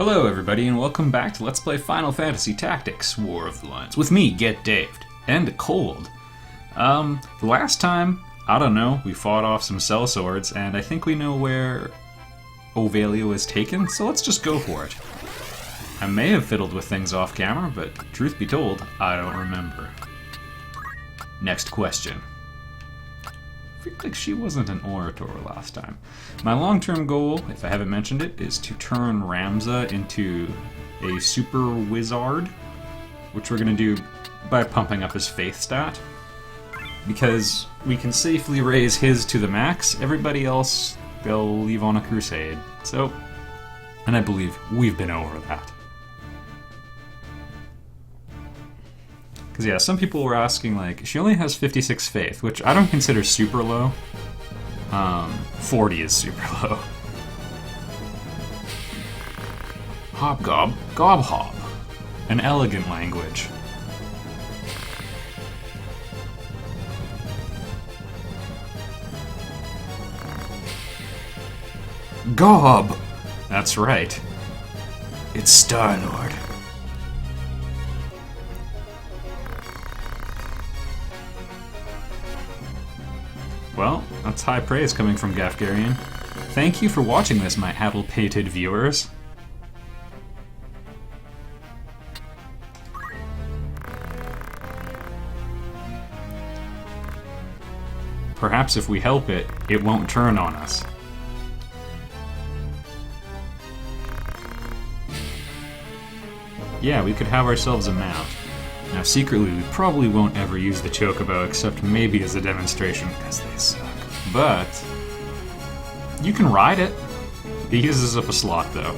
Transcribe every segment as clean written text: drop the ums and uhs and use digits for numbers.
Hello everybody and welcome back to Let's Play Final Fantasy Tactics War of the Lions with me, Get Daved, and Cold. The last time, I don't know, we fought off some sellswords and I think we know where Ovalia was taken, so let's just go for it. I may have fiddled with things off camera, but truth be told, I don't remember. Next question. I feel like she wasn't an orator last time. My long-term goal, if I haven't mentioned it, is to turn Ramza into a super wizard, which we're going to do by pumping up his faith stat. Because we can safely raise his to the max, everybody else, they'll leave on a crusade. So, and I believe we've been over that. Because yeah, some people were asking, like, she only has 56 faith, which I don't consider super low. 40 is super low. Hobgob, gobhob. An elegant language. Gob! That's right. It's Star-Lord. Well, that's high praise coming from Gafgarian. Thank you for watching this, my addle-pated viewers. Perhaps if we help it, it won't turn on us. Yeah, we could have ourselves a mount. Now, secretly, we probably won't ever use the Chocobo, except maybe as a demonstration, because they suck. But you can ride it. It uses up a slot, though.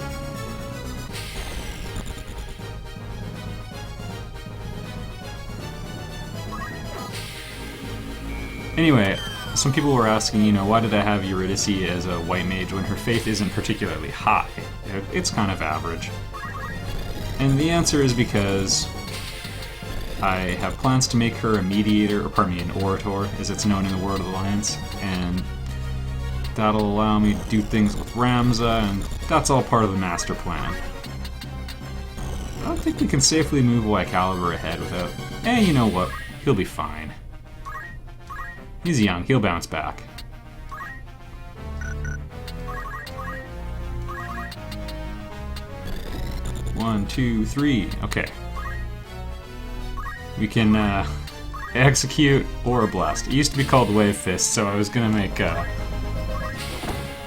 Anyway, some people were asking, you know, why did I have Eurydice as a white mage when her faith isn't particularly high? It's kind of average. And the answer is because I have plans to make her a mediator, or pardon me, an orator, as it's known in the World of the Lions, and that'll allow me to do things with Ramza, and that's all part of the master plan. I don't think we can safely move Caliber ahead without... you know what? He'll be fine. He's young, he'll bounce back. One, two, three, okay. We can execute Aura Blast. It used to be called Wave Fist, so I was gonna make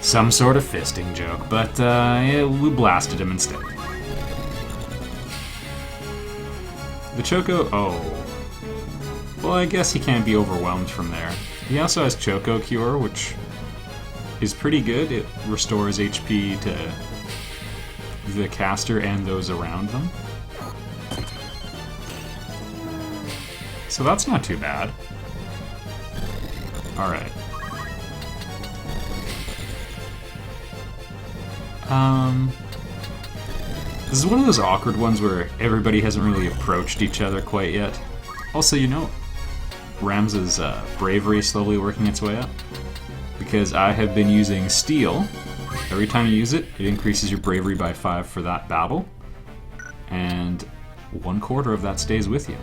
some sort of fisting joke, but yeah, we blasted him instead. The Choco, oh. Well, I guess he can't be overwhelmed from there. He also has Choco Cure, which is pretty good. It restores HP to the caster and those around them. So that's not too bad. Alright. This is one of those awkward ones where everybody hasn't really approached each other quite yet. Also, you know, Ramza's bravery is slowly working its way up. Because I have been using Steel. Every time you use it, it increases your bravery by 5 for that battle. And 1/4 of that stays with you.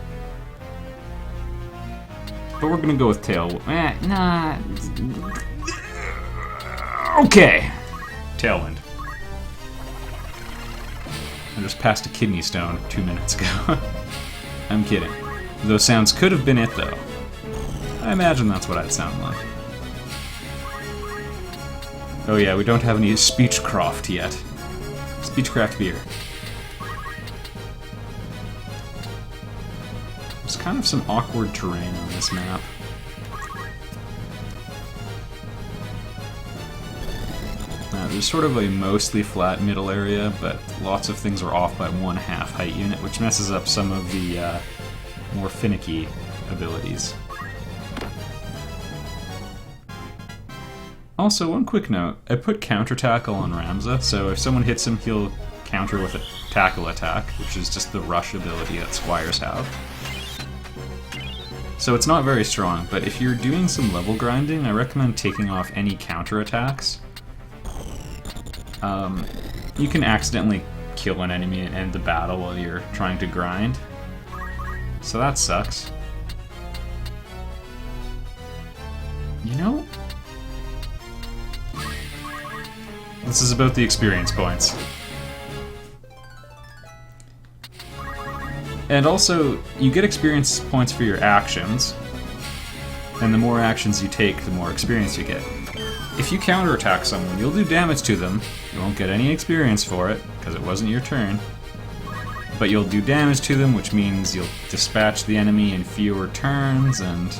But we're gonna go with Tail. Nah. Okay. Tailwind. I just passed a kidney stone 2 minutes ago. I'm kidding. Those sounds could have been it, though. I imagine that's what I'd sound like. Oh yeah, we don't have any Speechcraft yet. Speechcraft beer. There's kind of some awkward terrain on this map. There's sort of a mostly flat middle area, but lots of things are off by 1/2 height unit, which messes up some of the more finicky abilities. Also, one quick note, I put counter tackle on Ramza, so if someone hits him, he'll counter with a tackle attack, which is just the rush ability that squires have. So it's not very strong, but if you're doing some level grinding, I recommend taking off any counter attacks. You can accidentally kill an enemy and end the battle while you're trying to grind. So that sucks. You know? This is about the experience points. And also, you get experience points for your actions, and the more actions you take, the more experience you get. If you counterattack someone, you'll do damage to them. You won't get any experience for it, because it wasn't your turn. But you'll do damage to them, which means you'll dispatch the enemy in fewer turns, and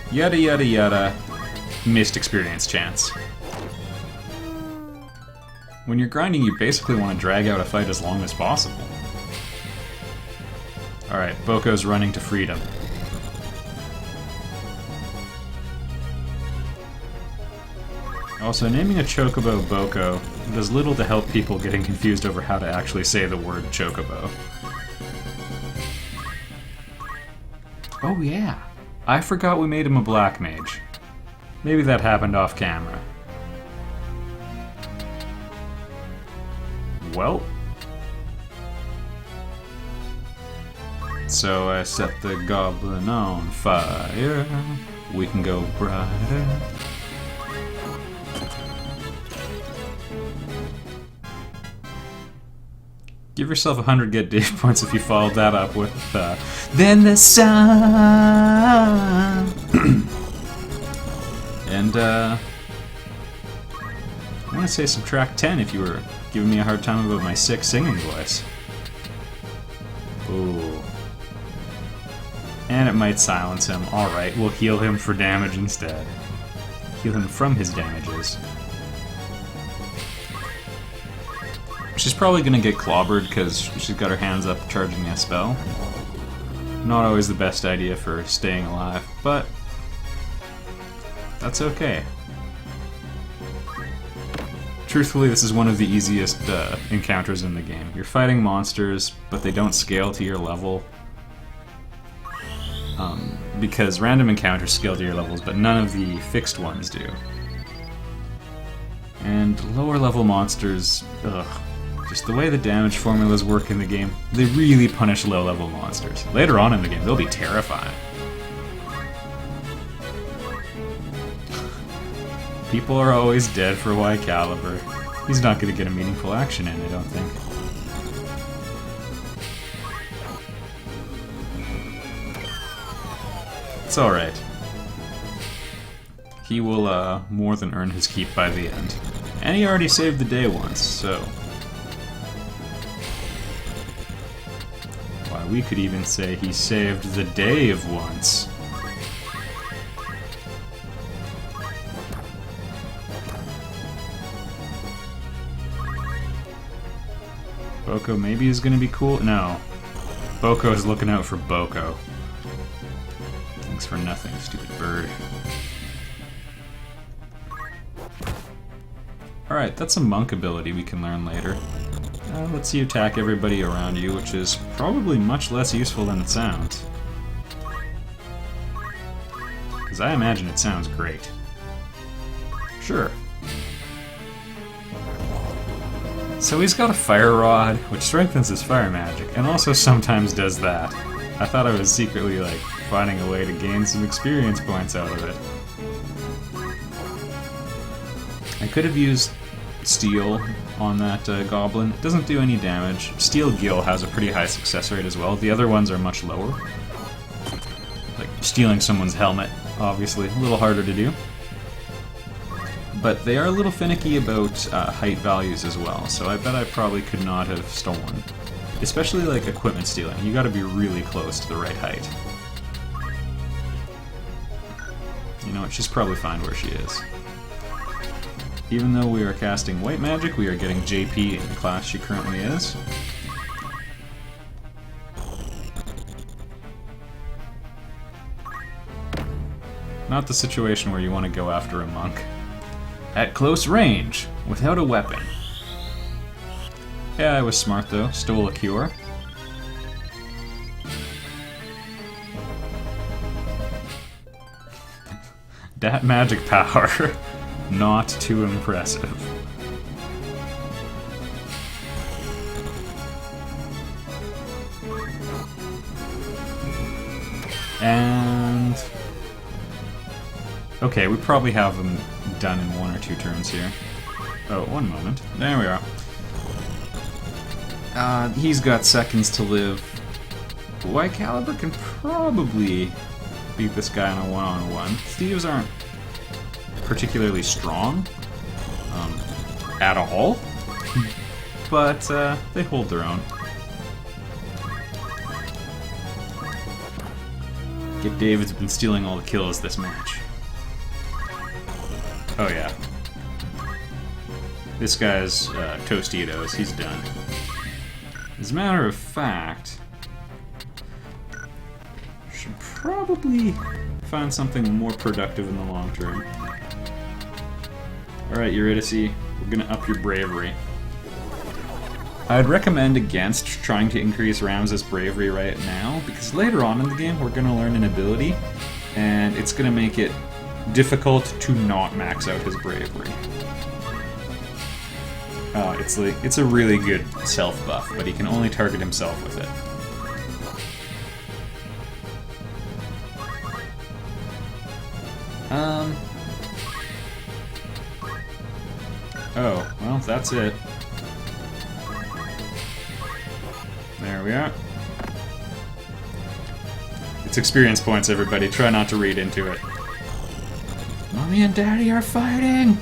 yada yada yada. Missed experience chance. When you're grinding, you basically want to drag out a fight as long as possible. Alright, Boko's running to freedom. Also, naming a chocobo Boko does little to help people getting confused over how to actually say the word chocobo. Oh yeah, I forgot we made him a black mage. Maybe that happened off camera. Well. So I set the goblin on fire. We can go brighter. Give yourself 100 get Dave points if you followed that up with Then the sun. And I want to say subtract 10 if you were giving me a hard time about my sick singing voice. Ooh. And it might silence him. Alright, we'll heal him for damage instead. Heal him from his damages. She's probably gonna get clobbered because she's got her hands up charging a spell. Not always the best idea for staying alive, but that's okay. Truthfully, this is one of the easiest encounters in the game. You're fighting monsters, but they don't scale to your level. Because random encounters scale to your levels, but none of the fixed ones do. And lower level monsters, ugh. Just the way the damage formulas work in the game, they really punish low level monsters. Later on in the game, they'll be terrifying. People are always dead for Y Caliber. He's not going to get a meaningful action in, I don't think. It's alright. He will more than earn his keep by the end. And he already saved the day once, so... Why, we could even say he saved the day of once. Boko maybe is gonna be cool? No. Boko is looking out for Boko. Thanks for nothing, stupid bird. Alright, that's a monk ability we can learn later. Lets you attack everybody around you, which is probably much less useful than it sounds. Because I imagine it sounds great. Sure. So he's got a fire rod, which strengthens his fire magic, and also sometimes does that. I thought I was secretly, like, finding a way to gain some experience points out of it. I could have used Steel on that goblin. It doesn't do any damage. Steel Gill has a pretty high success rate as well. The other ones are much lower. Like stealing someone's helmet, obviously, a little harder to do. But they are a little finicky about height values as well, so I bet I probably could not have stolen. Especially like equipment stealing, you gotta be really close to the right height. You know what, she's probably fine where she is. Even though we are casting white magic, we are getting JP in the class she currently is. Not the situation where you want to go after a monk. At close range, without a weapon. Yeah, I was smart though, stole a cure. That magic power. Not too impressive. And... okay, we probably have him done in 1 or 2 turns here. Oh, 1 moment. There we are. He's got seconds to live. White Caliber can probably beat this guy on a one-on-one. Thieves aren't particularly strong at all, but they hold their own. Get David's been stealing all the kills this match. Oh yeah. This guy's Tostitos, he's done. As a matter of fact, should probably find something more productive in the long term. Alright, Eurydice, we're gonna up your bravery. I'd recommend against trying to increase Ramses' bravery right now, because later on in the game we're gonna learn an ability, and it's gonna make it difficult to not max out his bravery. It's a really good self buff, but he can only target himself with it. Oh, well, that's it. There we are. It's experience points, everybody. Try not to read into it. Mommy and Daddy are fighting!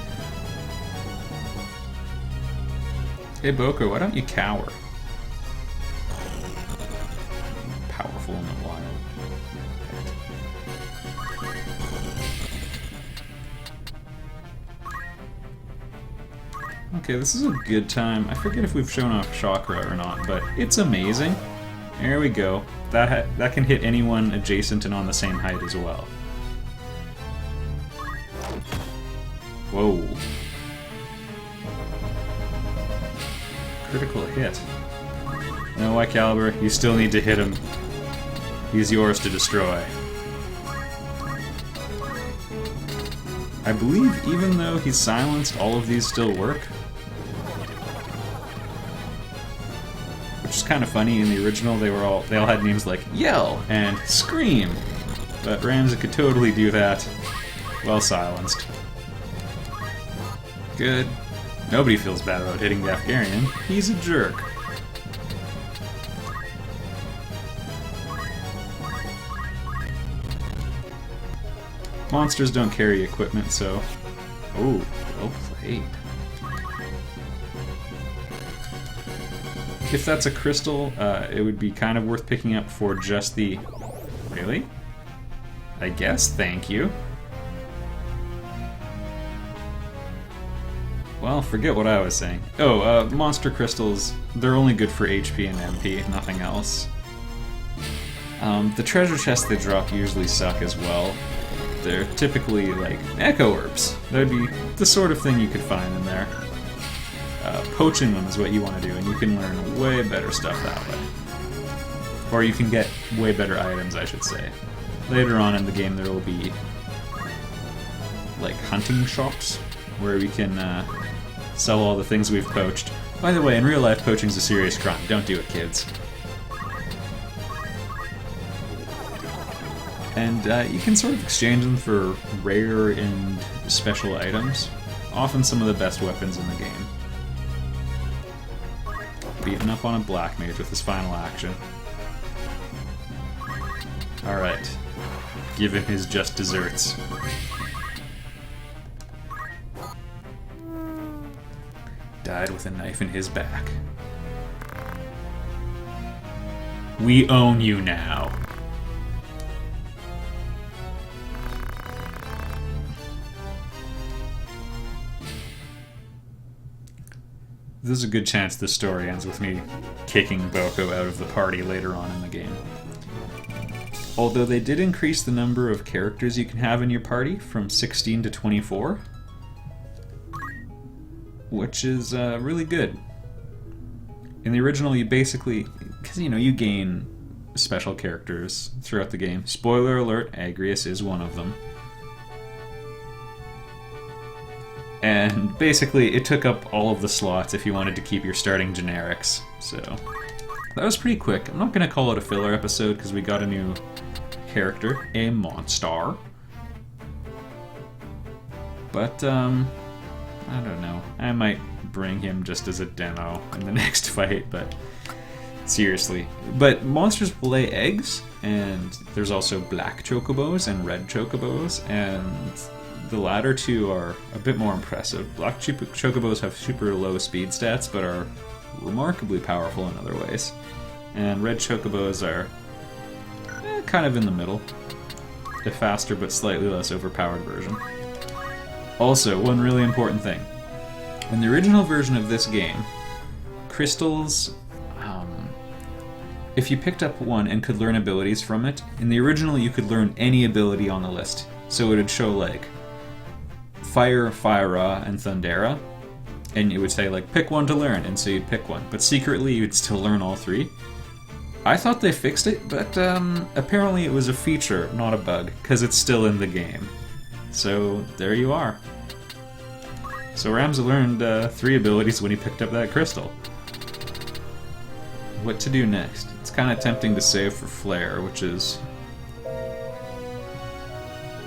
Hey, Boko, why don't you cower? Powerful in the wild. Okay, this is a good time. I forget if we've shown off Chakra or not, but it's amazing. There we go. That can hit anyone adjacent and on the same height as well. Whoa. Critical hit. No, White Caliber, you still need to hit him. He's yours to destroy. I believe even though he's silenced, all of these still work. Which is kind of funny. In the original, they all had names like Yell and Scream. But Ramses could totally do that while silenced. Good. Nobody feels bad about hitting the Afghanian. He's a jerk. Monsters don't carry equipment, so... oh, well played. If that's a crystal, it would be kind of worth picking up for just the... really? I guess, thank you. Well, forget what I was saying. Oh, monster crystals, they're only good for HP and MP, nothing else. The treasure chests they drop usually suck as well. They're typically like echo herbs. That would be the sort of thing you could find in there. Poaching them is what you want to do, and you can learn way better stuff that way. Or you can get way better items, I should say. Later on in the game there will be like hunting shops where we can sell all the things we've poached. By the way, in real life, poaching's a serious crime. Don't do it, kids. And you can sort of exchange them for rare and special items. Often some of the best weapons in the game. Beating up on a black mage with his final action. Alright. Give him his just desserts. Died with a knife in his back. We own you now. There's a good chance this story ends with me kicking Boko out of the party later on in the game. Although they did increase the number of characters you can have in your party from 16 to 24, which is really good. In the original, you basically, because you gain special characters throughout the game. Spoiler alert, Agrius is one of them. And basically, it took up all of the slots if you wanted to keep your starting generics. So that was pretty quick. I'm not going to call it a filler episode because we got a new character a Monstar. But, I don't know. I might bring him just as a demo in the next fight, but seriously. But monsters will lay eggs, and there's also black chocobos and red chocobos, and the latter two are a bit more impressive. Black chocobos have super low speed stats, but are remarkably powerful in other ways. And red chocobos are kind of in the middle. A faster but slightly less overpowered version. Also, one really important thing. In the original version of this game, crystals, if you picked up one and could learn abilities from it, in the original you could learn any ability on the list. So it would show like Fire, Fire-Ra, and Thundera, and it would say like pick one to learn, and so you'd pick one. But secretly you'd still learn all three. I thought they fixed it, but apparently it was a feature, not a bug, because it's still in the game. So there you are. So Ramza learned 3 abilities when he picked up that crystal. What to do next? It's kind of tempting to save for Flare, which is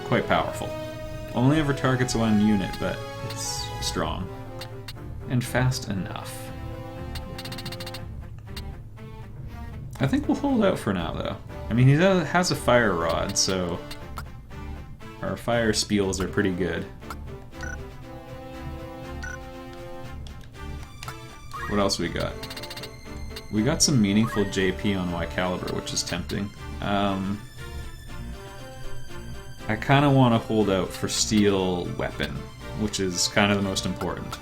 quite powerful. Only ever targets one unit, but it's strong. And fast enough. I think we'll hold out for now, though. I mean, he has a Fire Rod, so our fire spiels are pretty good. What else we got? We got some meaningful JP on Y Caliber, which is tempting. I kind of want to hold out for Steel Weapon, which is kind of the most important.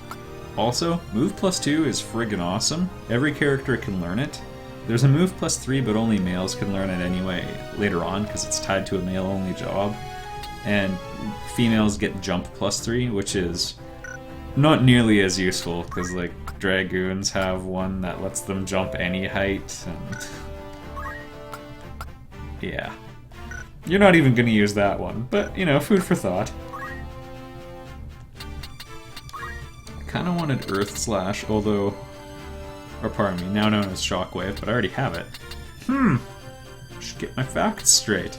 Also, Move +2 is friggin' awesome. Every character can learn it. There's a Move +3, but only males can learn it anyway later on, because it's tied to a male-only job. And females get Jump +3, which is not nearly as useful, because like Dragoons have one that lets them jump any height, and yeah. You're not even going to use that one, but you know, food for thought. I kind of wanted Earth Slash, although, or pardon me, now known as Shockwave, but I already have it. Should get my facts straight.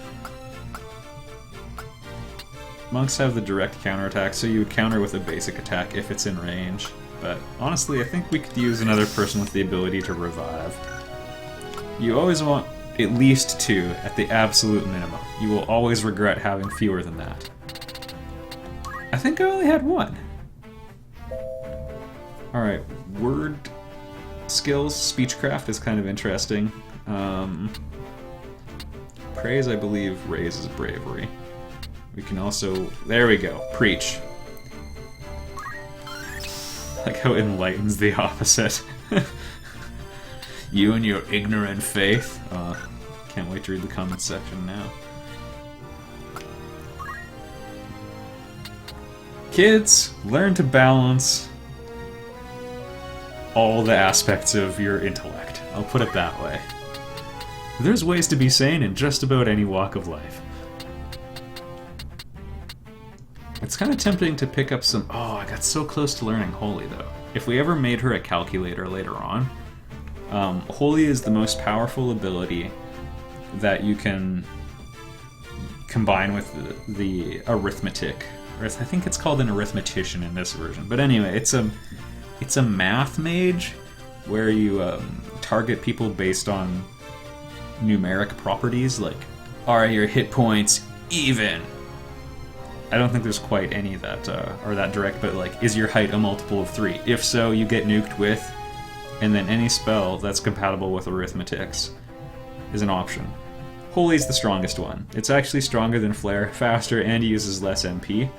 Monks have the direct counterattack, so you would counter with a basic attack if it's in range. But honestly, I think we could use another person with the ability to revive. You always want at least 2 at the absolute minimum. You will always regret having fewer than that. I think I only had 1. Alright, word skills. Speechcraft is kind of interesting. Praise, I believe, raises bravery. We can also... There we go. Preach. Like how it enlightens the opposite. You and your ignorant faith. Can't wait to read the comments section now. Kids, learn to balance all the aspects of your intellect. I'll put it that way. There's ways to be sane in just about any walk of life. It's kind of tempting to pick up some... Oh, I got so close to learning Holy, though. If we ever made her a calculator later on, Holy is the most powerful ability that you can combine with the arithmetic. Or I think it's called an arithmetician in this version. But anyway, it's a math mage where you target people based on numeric properties, like, are your hit points even? I don't think there's quite any that are that direct, but like, is your height a multiple of 3? If so, you get nuked with, and then any spell that's compatible with arithmetics is an option. Holy's the strongest one. It's actually stronger than Flare, faster, and uses less MP.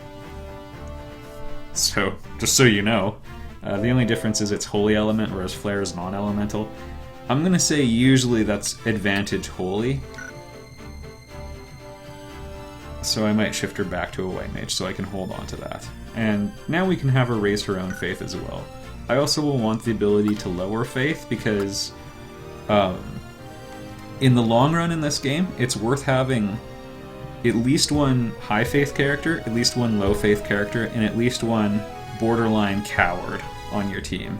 So, just so you know, the only difference is it's Holy Element, whereas Flare is non-elemental. I'm gonna say usually that's advantage Holy. So I might shift her back to a White Mage so I can hold on to that. And now we can have her raise her own faith as well. I also will want the ability to lower faith because in the long run in this game, it's worth having at least one high faith character, at least one low faith character, and at least one borderline coward on your team.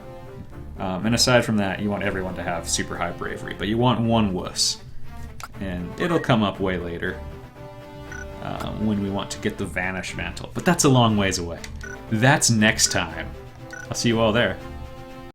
And aside from that, you want everyone to have super high bravery, but you want one wuss. And it'll come up way later. when we want to get the Vanish Mantle. But that's a long ways away. That's next time. I'll see you all there.